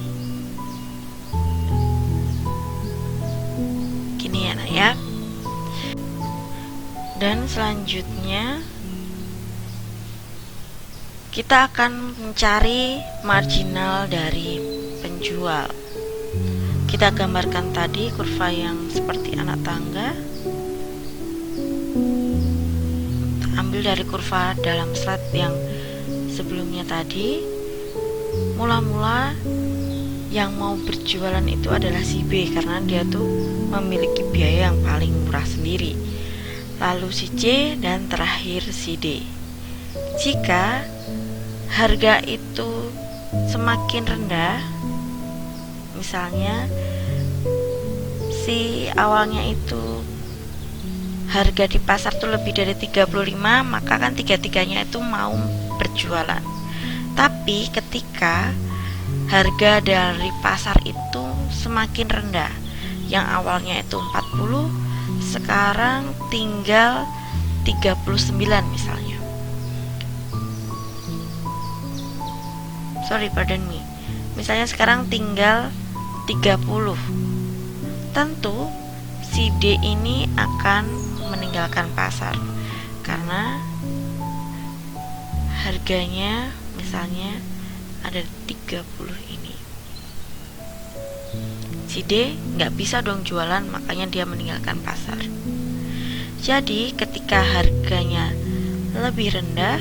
Gini ya nak ya. Dan selanjutnya kita akan mencari marginal dari penjual. Kita gambarkan tadi kurva yang seperti anak tangga. Ambil dari kurva dalam slide yang sebelumnya tadi. Mula-mula yang mau berjualan itu adalah si B karena dia tuh memiliki biaya yang paling murah sendiri. Lalu si C dan terakhir si D. Jika harga itu semakin rendah, misalnya si awalnya itu harga di pasar tuh lebih dari 35, maka kan tiga-tiganya itu mau berjualan. Tapi ketika harga dari pasar itu semakin rendah, yang awalnya itu 40, sekarang tinggal 39 misalnya. Misalnya sekarang tinggal 30. Tentu si D ini akan meninggalkan pasar karena harganya misalnya ada 30 ini. Si D nggak bisa dong jualan, makanya dia meninggalkan pasar. Jadi ketika harganya lebih rendah,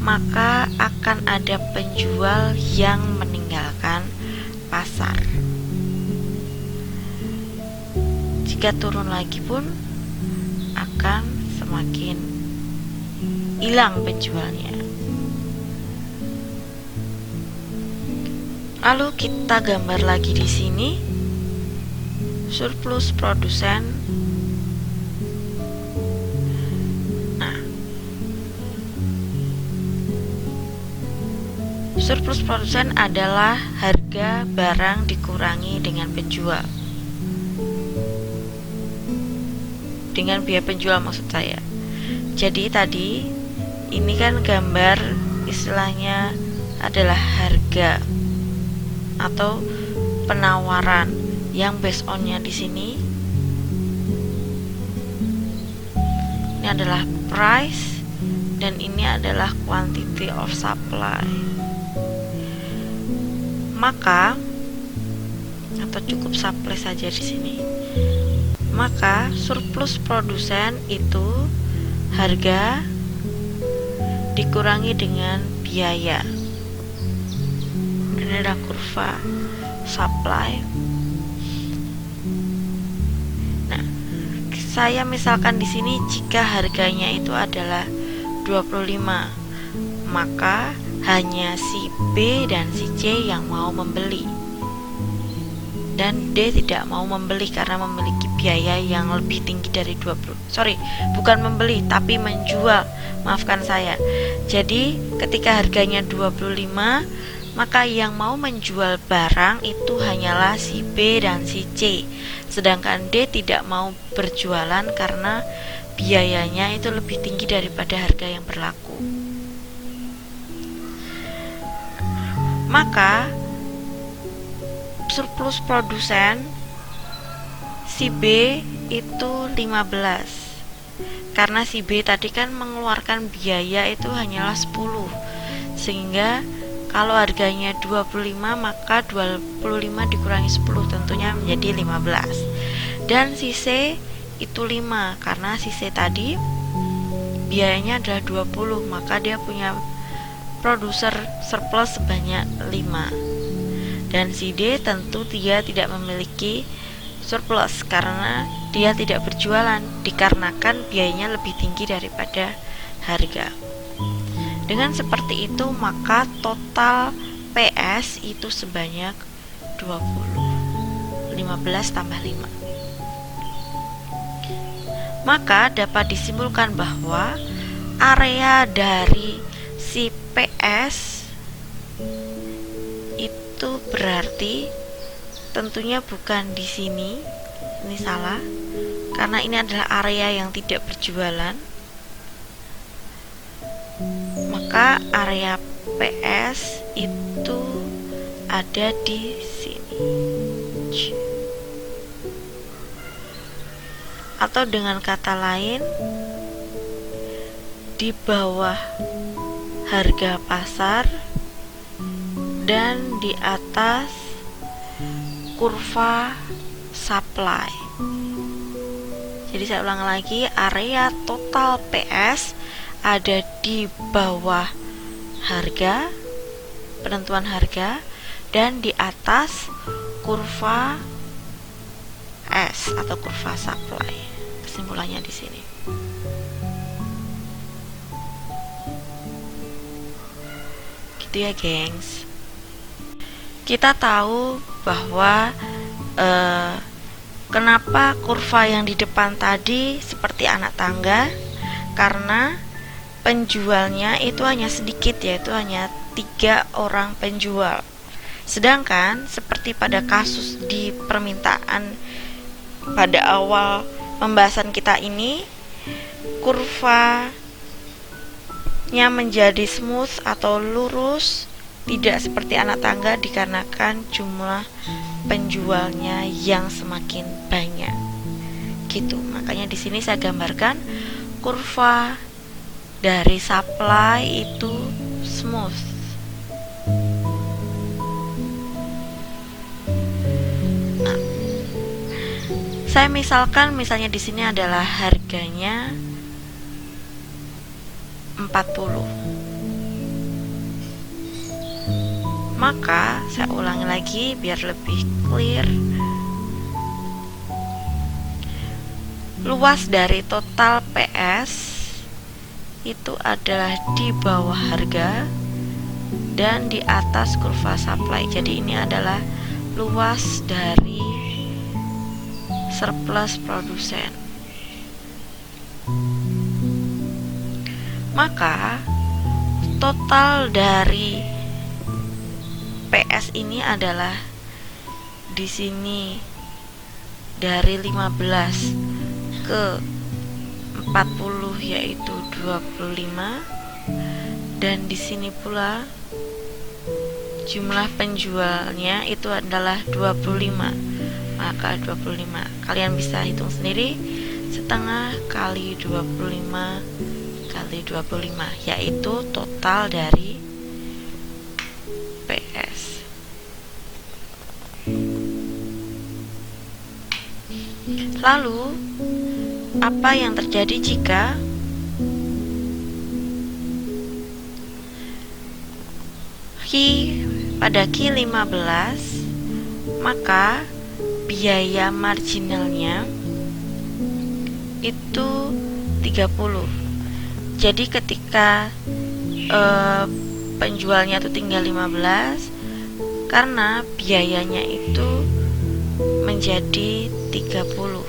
maka akan ada penjual yang meninggalkan pasar. Jika turun lagi pun akan semakin hilang penjualnya. Lalu kita gambar lagi di sini surplus produsen. Nah, surplus produsen adalah harga barang dikurangi dengan penjual. Dengan biaya penjual maksud saya. Jadi tadi ini kan gambar istilahnya adalah harga atau penawaran yang based on-nya di sini ini adalah price dan ini adalah quantity of supply. Maka atau cukup supply saja di sini. Maka surplus produsen itu harga dikurangi dengan biaya. Ini adalah kurva supply. Nah, saya misalkan di sini jika harganya itu adalah 25, maka hanya si B dan si C yang mau membeli. Dan D tidak mau membeli karena memiliki biaya yang lebih tinggi dari 20. Bukan membeli tapi menjual. Maafkan saya. Jadi ketika harganya 25, maka yang mau menjual barang itu hanyalah si B dan si C. Sedangkan D tidak mau berjualan karena biayanya itu lebih tinggi daripada harga yang berlaku. Maka surplus produsen si B itu 15. Karena si B tadi kan mengeluarkan biaya itu hanyalah 10. Sehingga kalau harganya 25, maka 25 dikurangi 10 tentunya menjadi 15. Dan si C itu 5, karena si C tadi biayanya adalah 20, maka dia punya produser surplus sebanyak 5. Dan si D tentu dia tidak memiliki surplus karena dia tidak berjualan dikarenakan biayanya lebih tinggi daripada harga. Dengan seperti itu maka total PS itu sebanyak 20. 15 tambah 5. Maka dapat disimpulkan bahwa area dari si PS itu berarti tentunya bukan di sini. Ini salah, karena ini adalah area yang tidak berjualan. Maka area PS itu ada di sini. Atau dengan kata lain, di bawah harga pasar dan di atas kurva supply. Jadi saya ulang lagi, area total PS ada di bawah harga, penentuan harga, dan di atas kurva S atau kurva supply. Kesimpulannya di sini. Gitu ya, gengs. Kita tahu bahwa kenapa kurva yang di depan tadi seperti anak tangga, karena penjualnya itu hanya sedikit, yaitu hanya 3 orang penjual. Sedangkan seperti pada kasus di permintaan pada awal pembahasan kita ini, kurvanya menjadi smooth atau lurus, tidak seperti anak tangga dikarenakan jumlah penjualnya yang semakin banyak. Gitu. Makanya di sini saya gambarkan kurva dari supply itu smooth. Nah, saya misalnya di sini adalah harganya 40. Maka saya ulangi lagi biar lebih clear. Luas dari total PS itu adalah di bawah harga dan di atas kurva supply. Jadi ini adalah luas dari surplus produsen. Maka total dari PS ini adalah di sini dari 15 ke 40 yaitu 25, dan di sini pula jumlah penjualnya itu adalah 25. Maka 25 kalian bisa hitung sendiri, setengah kali 25 kali 25 yaitu total dari PS. Lalu apa yang terjadi jika pada Q15, maka biaya marginalnya itu 30. Jadi ketika penjualnya itu tinggal 15, karena biayanya itu menjadi 30,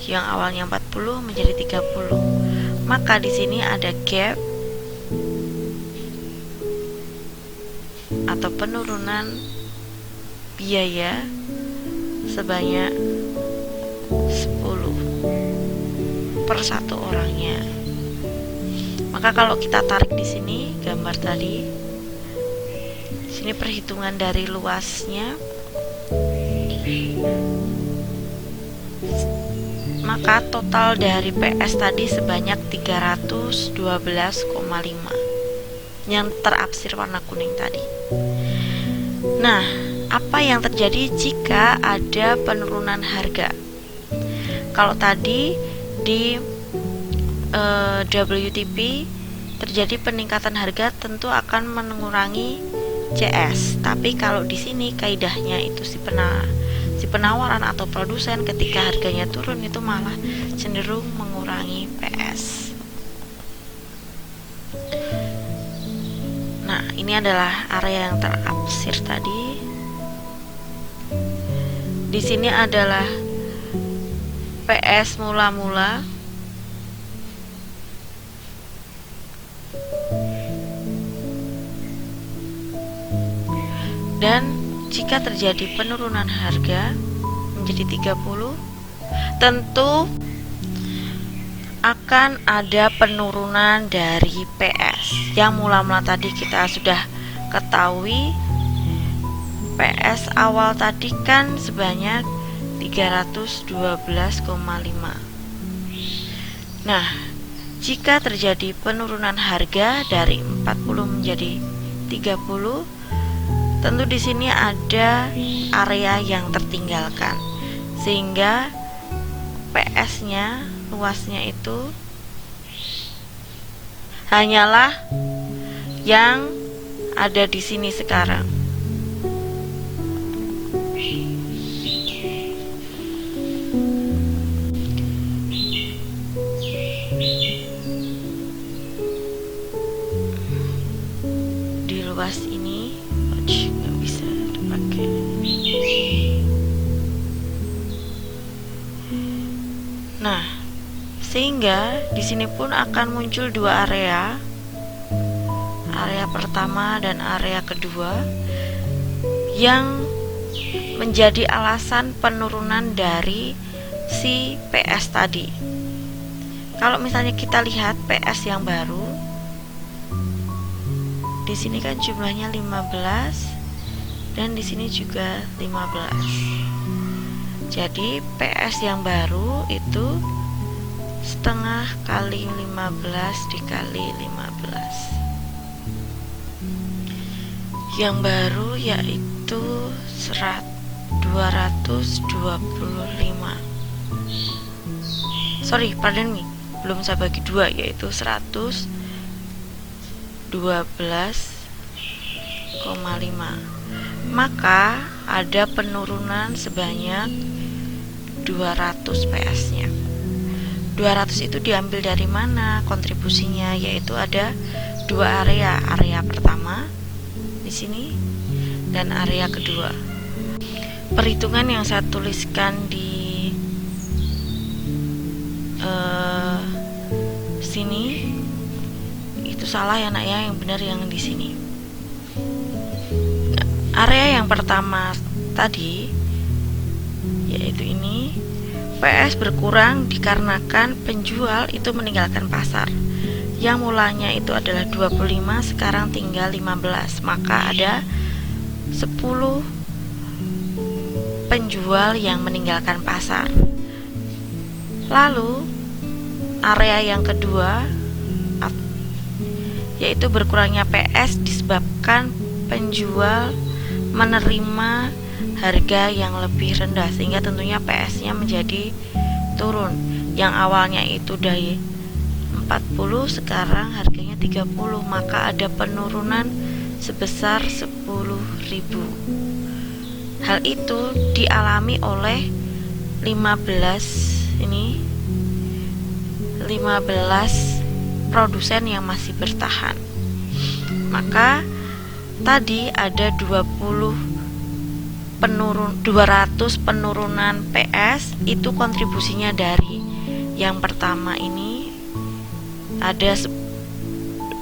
yang awalnya 40 menjadi 30, maka di sini ada gap atau penurunan biaya sebanyak 10 per satu orangnya. Maka kalau kita tarik di sini gambar tadi, sini perhitungan dari luasnya, maka total dari PS tadi sebanyak 312,5 yang terarsir warna kuning tadi. Nah, apa yang terjadi jika ada penurunan harga? Kalau tadi di WTP terjadi peningkatan harga, tentu akan mengurangi CS. Tapi kalau di sini kaidahnya itu si penawaran atau produsen ketika harganya turun itu malah cenderung mengurangi PS. Nah, ini ini adalah area yang terarsir tadi. Di sini adalah PS mula-mula. Dan jika terjadi penurunan harga menjadi 30, tentu akan ada penurunan dari PS yang mula-mula tadi kita sudah ketahui. PS awal tadi kan sebanyak 312,5. Nah, jika terjadi penurunan harga dari 40 menjadi 30, tentu di sini ada area yang tertinggalkan, sehingga PS-nya, luasnya itu hanyalah yang ada di sini sekarang. Di luas ini nggak bisa dipakai. Nah, sehingga di sini pun akan muncul dua area pertama dan area kedua, yang menjadi alasan penurunan dari si PS tadi. Kalau misalnya kita lihat PS yang baru, di sini kan jumlahnya 15 dan di sini juga 15. Jadi PS yang baru itu setengah kali 15 dikali 15. Yang baru yaitu 225. Belum saya bagi 2, yaitu 112,5. Maka ada penurunan sebanyak 200 PS-nya. 200 itu diambil dari mana kontribusinya? Yaitu ada dua area pertama di sini dan area kedua. Perhitungan yang saya tuliskan di sini itu salah ya nak ya, yang benar yang di sini. Nah, area yang pertama tadi yaitu ini, PS berkurang dikarenakan penjual itu meninggalkan pasar. Yang mulanya itu adalah 25, sekarang tinggal 15. Maka ada 10 penjual yang meninggalkan pasar. Lalu area yang kedua yaitu berkurangnya PS disebabkan penjual menerima harga yang lebih rendah, sehingga tentunya PS-nya menjadi turun. Yang awalnya itu dari 40 sekarang harganya 30, maka ada penurunan sebesar 10.000. Hal itu dialami oleh 15 produsen yang masih bertahan. Maka tadi ada 200 penurunan PS, itu kontribusinya dari yang pertama ini ada 15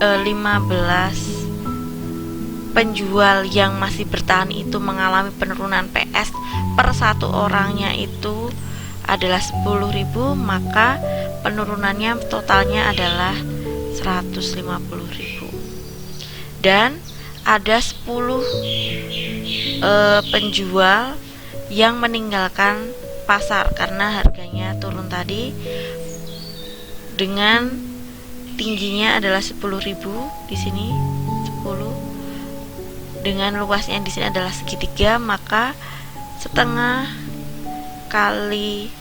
penjual yang masih bertahan itu mengalami penurunan PS per satu orangnya itu adalah 10.000, maka penurunannya totalnya adalah 150.000. Dan ada 10 penjual yang meninggalkan pasar karena harganya turun tadi, dengan tingginya adalah 10.000 di sini 10, dengan luasnya di sini adalah segitiga, maka setengah kali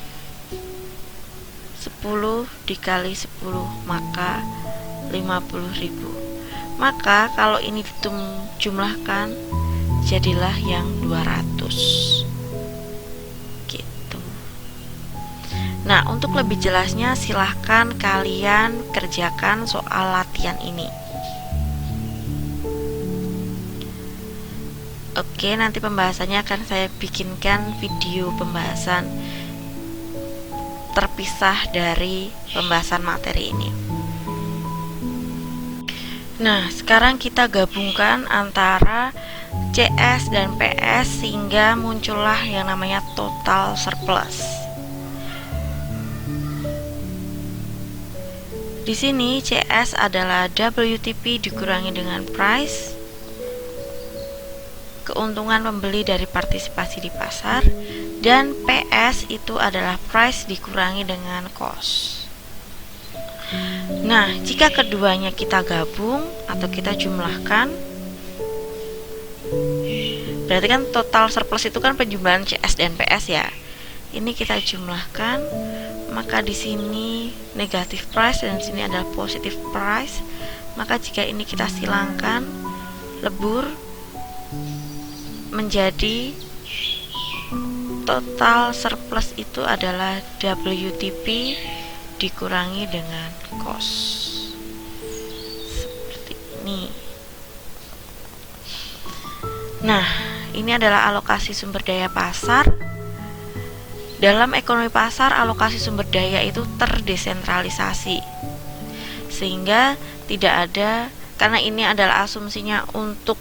10 dikali 10 maka 50.000. Maka kalau ini dijumlahkan jadilah yang 200 gitu. Nah, untuk lebih jelasnya silahkan kalian kerjakan soal latihan ini. Oke, nanti pembahasannya akan saya bikinkan video pembahasan terpisah dari pembahasan materi ini. Nah, sekarang kita gabungkan antara CS dan PS sehingga muncullah yang namanya total surplus. Di sini CS adalah WTP dikurangi dengan price, keuntungan pembeli dari partisipasi di pasar, dan PS itu adalah price dikurangi dengan cost. Nah, jika keduanya kita gabung atau kita jumlahkan, berarti kan total surplus itu kan penjumlahan CS dan PS ya. Ini kita jumlahkan, maka di sini negatif price dan di sini adalah positif price. Maka jika ini kita silangkan, lebur menjadi total surplus itu adalah WTP dikurangi dengan cost, seperti ini. Nah, ini adalah alokasi sumber daya pasar. Dalam ekonomi pasar, alokasi sumber daya itu terdesentralisasi, sehingga tidak ada, karena ini adalah asumsinya untuk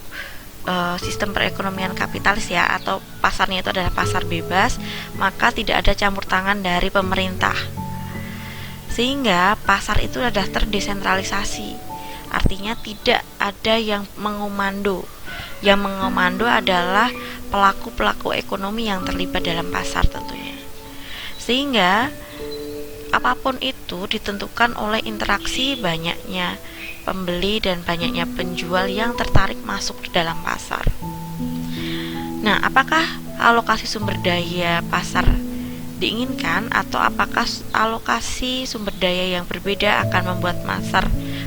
sistem perekonomian kapitalis ya, atau pasarnya itu adalah pasar bebas, maka tidak ada campur tangan dari pemerintah, sehingga pasar itu adalah terdesentralisasi. Artinya tidak ada yang mengomando. Yang mengomando adalah pelaku-pelaku ekonomi yang terlibat dalam pasar tentunya. Sehingga apapun itu ditentukan oleh interaksi banyaknya pembeli dan banyaknya penjual yang tertarik masuk ke dalam pasar. Nah, apakah alokasi sumber daya pasar diinginkan, atau apakah alokasi sumber daya yang berbeda akan membuat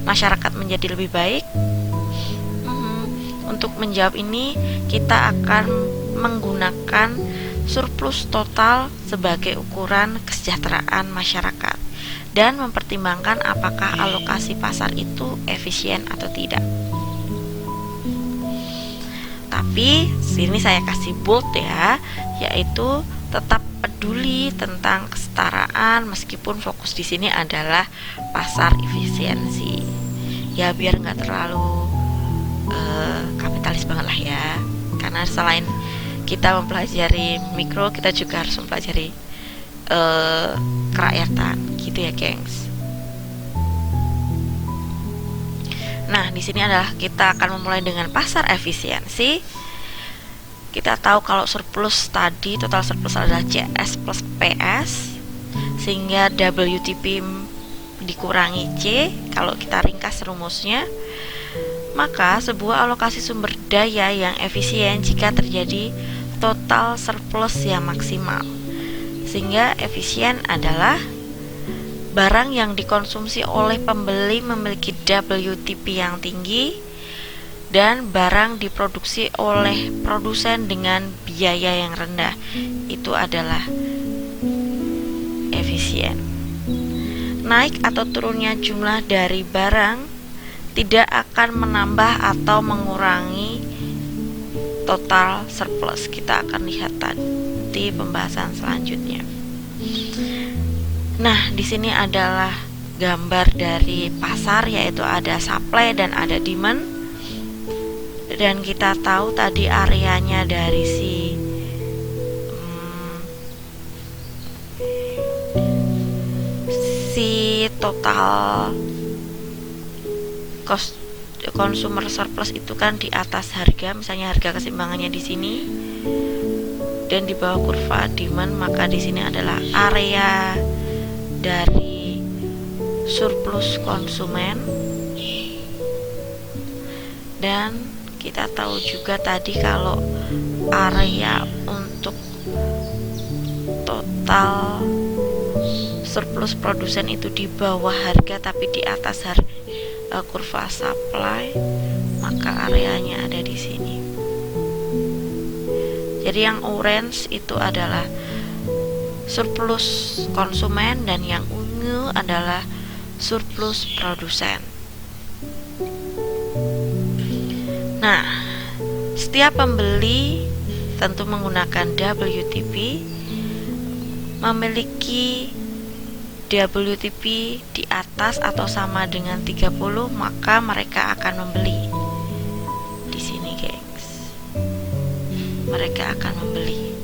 masyarakat menjadi lebih baik? Untuk menjawab ini, kita akan menggunakan surplus total sebagai ukuran kesejahteraan masyarakat dan mempertimbangkan apakah alokasi pasar itu efisien atau tidak. Tapi sini saya kasih bold ya, yaitu tetap peduli tentang kesetaraan meskipun fokus di sini adalah pasar efisiensi. Ya biar nggak terlalu kapitalis banget lah ya. Karena selain kita mempelajari mikro, kita juga harus mempelajari kerakyatan, gitu ya, gengs. Nah, di sini adalah kita akan memulai dengan pasar efisiensi. Kita tahu kalau surplus tadi, total surplus adalah CS plus PS, sehingga WTP dikurangi C. Kalau kita ringkas rumusnya, maka sebuah alokasi sumber daya yang efisien jika terjadi total surplus yang maksimal. Sehingga efisien adalah barang yang dikonsumsi oleh pembeli memiliki WTP yang tinggi dan barang diproduksi oleh produsen dengan biaya yang rendah. Itu adalah efisien. Naik atau turunnya jumlah dari barang tidak akan menambah atau mengurangi total surplus. Kita akan lihat di pembahasan selanjutnya. Nah, di sini adalah gambar dari pasar, yaitu ada supply dan ada demand. Dan kita tahu tadi areanya dari si total cost consumer surplus itu kan di atas harga, misalnya harga keseimbangannya di sini, dan di bawah kurva demand, maka di sini adalah area dari surplus konsumen. Dan kita tahu juga tadi kalau area untuk total surplus produsen itu di bawah harga tapi di atas kurva supply, maka areanya ada di sini. Jadi yang orange itu adalah surplus konsumen dan yang ungu adalah surplus produsen. Nah, Setiap pembeli tentu menggunakan WTP memiliki WTP di atas atau sama dengan 30, maka mereka akan membeli. Di sini, gengs, mereka akan membeli.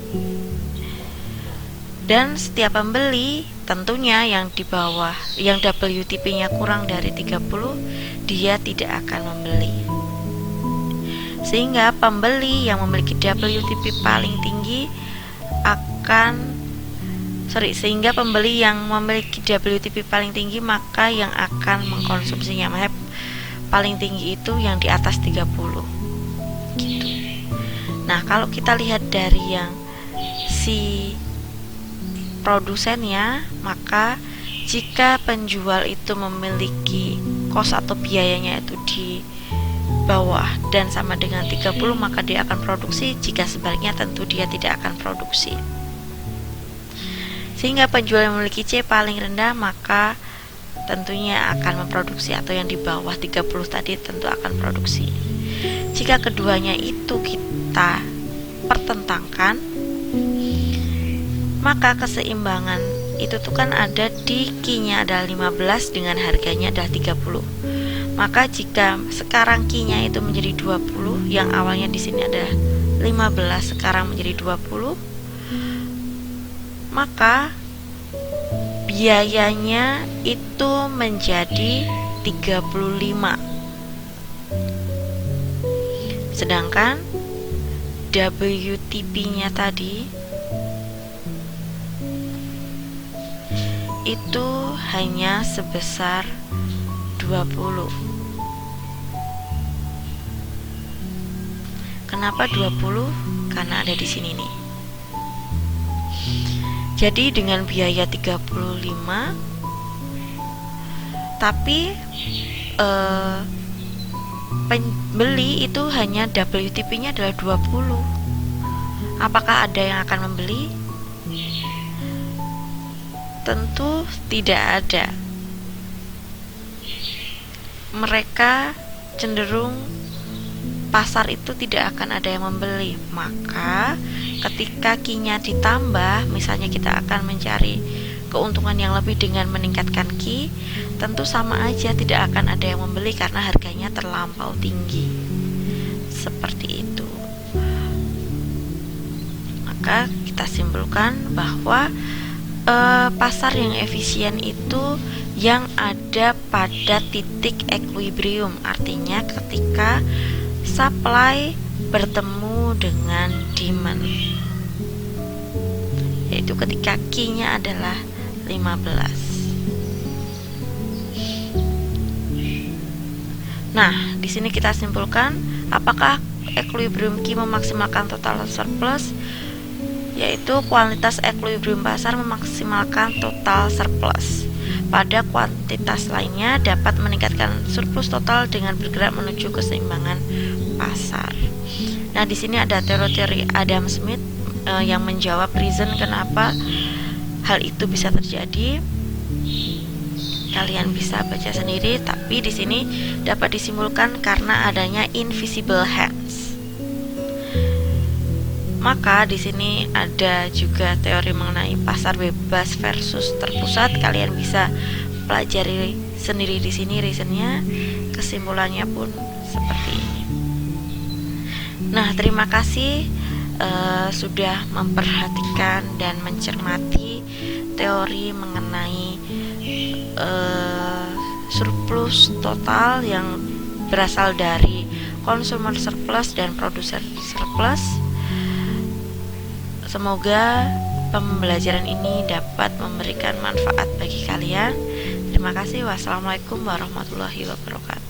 Dan setiap pembeli tentunya yang di bawah, yang WTP-nya kurang dari 30, dia tidak akan membeli. Sehingga pembeli yang memiliki WTP paling tinggi sehingga pembeli yang memiliki WTP paling tinggi maka yang akan mengkonsumsinya. Paling tinggi itu yang di atas 30 gitu. Nah, kalau kita lihat dari yang si produsennya, maka jika penjual itu memiliki kos atau biayanya itu di bawah dan sama dengan 30, maka dia akan produksi. Jika sebaliknya, tentu dia tidak akan produksi. Sehingga penjual yang memiliki C paling rendah maka tentunya akan memproduksi, atau yang di bawah 30 tadi tentu akan produksi. Jika keduanya itu kita pertentangkan, maka keseimbangan itu tuh kan ada di Q-nya adalah 15 dengan harganya adalah 30. Maka jika sekarang Q-nya itu menjadi 20, yang awalnya di sini adalah 15 sekarang menjadi 20, maka biayanya itu menjadi 35. Sedangkan WTP-nya tadi itu hanya sebesar 20. Kenapa 20? Karena ada di sini nih. Jadi dengan biaya 35, tapi pembeli itu hanya WTP-nya adalah 20. Apakah ada yang akan membeli? Tentu tidak ada. Mereka cenderung pasar itu tidak akan ada yang membeli. Maka ketika Q-nya ditambah, misalnya kita akan mencari keuntungan yang lebih dengan meningkatkan Q, tentu sama aja tidak akan ada yang membeli karena harganya terlampau tinggi. Seperti itu. Maka kita simpulkan bahwa pasar yang efisien itu yang ada pada titik equilibrium, artinya ketika supply bertemu dengan demand, yaitu ketika Q-nya adalah 15. Nah, di sini kita simpulkan apakah equilibrium Q memaksimalkan total surplus, yaitu kualitas equilibrium pasar memaksimalkan total surplus. Pada kuantitas lainnya dapat meningkatkan surplus total dengan bergerak menuju keseimbangan pasar. Nah, di sini ada teori Adam Smith yang menjawab reason kenapa hal itu bisa terjadi. Kalian bisa baca sendiri, tapi di sini dapat disimpulkan karena adanya invisible hands. Maka di sini ada juga teori mengenai pasar bebas versus terpusat. Kalian bisa pelajari sendiri di sini reasonnya. Kesimpulannya pun seperti ini. Nah, terima kasih sudah memperhatikan dan mencermati teori mengenai surplus total yang berasal dari consumer surplus dan producer surplus. Semoga pembelajaran ini dapat memberikan manfaat bagi kalian. Terima kasih. Wassalamualaikum warahmatullahi wabarakatuh.